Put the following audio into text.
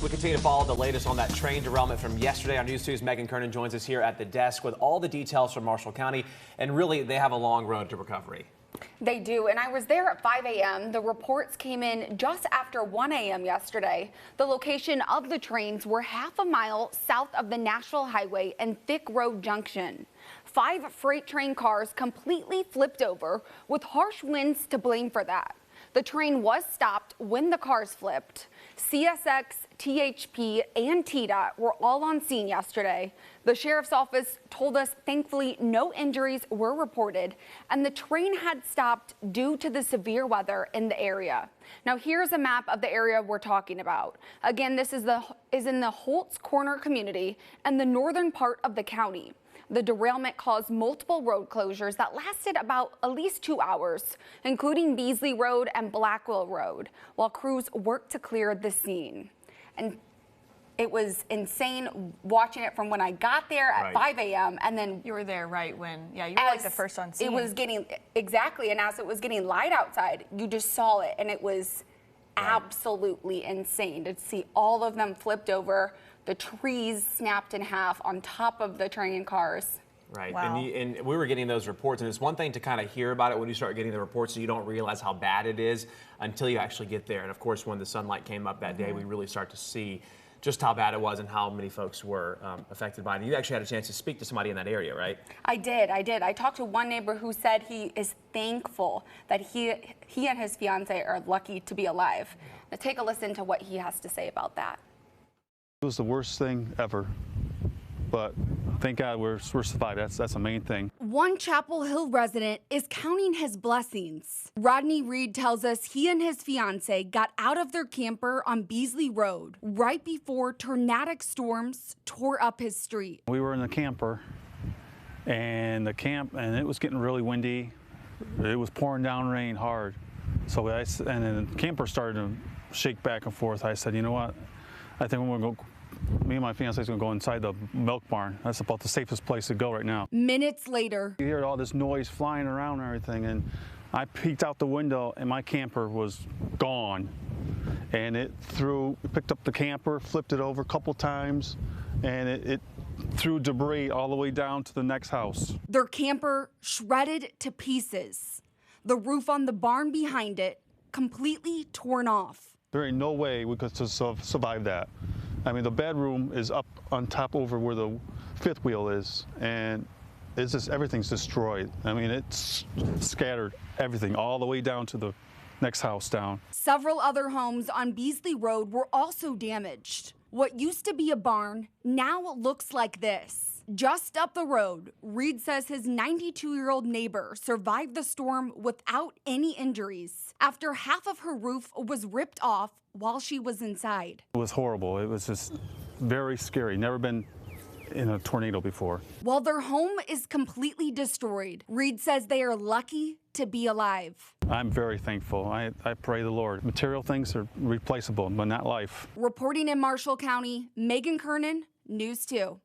We continue to follow the latest on that train derailment from yesterday. Our News 2's Megan Kernan joins us here at the desk with all the details from Marshall County. And really, they have a long road to recovery. They do, and I was there at 5 a.m. The reports came in just after 1 a.m. yesterday. The location of the trains were half a mile south of the National Highway and Thick Road Junction. 5 freight train cars completely flipped over, with harsh winds to blame for that. The train was stopped when the cars flipped. CSX, THP, and TDOT were all on scene yesterday. The sheriff's office told us thankfully no injuries were reported, and the train had stopped due to the severe weather in the area. Now here's a map of the area we're talking about. Again, this is in the Holtz Corner community and the northern part of the county. The derailment caused multiple road closures that lasted about at least 2 hours, including Beasley Road and Blackwell Road, while crews worked to clear the scene. And it was insane watching it from when I got there at 5 a.m. and then you were there right when, you were like the first on scene. It was getting, exactly, and as it was getting light outside, you just saw it, and it was absolutely insane to see all of them flipped over. The trees snapped in half on top of the train cars. Right, wow. and we were getting those reports, and it's one thing to kind of hear about it when you start getting the reports, so you don't realize how bad it is until you actually get there. And of course, when the sunlight came up that day, we really start to see just how bad it was and how many folks were affected by it. And you actually had a chance to speak to somebody in that area, right? I did. I talked to one neighbor who said he is thankful that he and his fiance are lucky to be alive. Now take a listen to what he has to say about that. It was the worst thing ever, but thank God we're survived. That's the main thing. One Chapel Hill resident is counting his blessings. Rodney Reed tells us he and his fiance got out of their camper on Beasley Road right before tornadic storms tore up his street. We were in the camper, and it was getting really windy. It was pouring down rain hard. And then the camper started to shake back and forth. I said, you know what? I think we're going to go. Me and my fiance is going to go inside the milk barn. That's about the safest place to go right now. Minutes later, you hear all this noise flying around and everything, and I peeked out the window, and my camper was gone. And it picked up the camper, flipped it over a couple times, and it threw debris all the way down to the next house. Their camper shredded to pieces. The roof on the barn behind it completely torn off. There ain't no way we could survive that. I mean, the bedroom is up on top over where the fifth wheel is, and it's just everything's destroyed. I mean, it's scattered everything all the way down to the next house down. Several other homes on Beasley Road were also damaged. What used to be a barn now looks like this. Just up the road, Reed says his 92-year-old neighbor survived the storm without any injuries after half of her roof was ripped off while she was inside. It was horrible. It was just very scary. Never been in a tornado before. While their home is completely destroyed, Reed says they are lucky to be alive. I'm very thankful. I pray the Lord. Material things are replaceable, but not life. Reporting in Marshall County, Megan Kernan, News 2.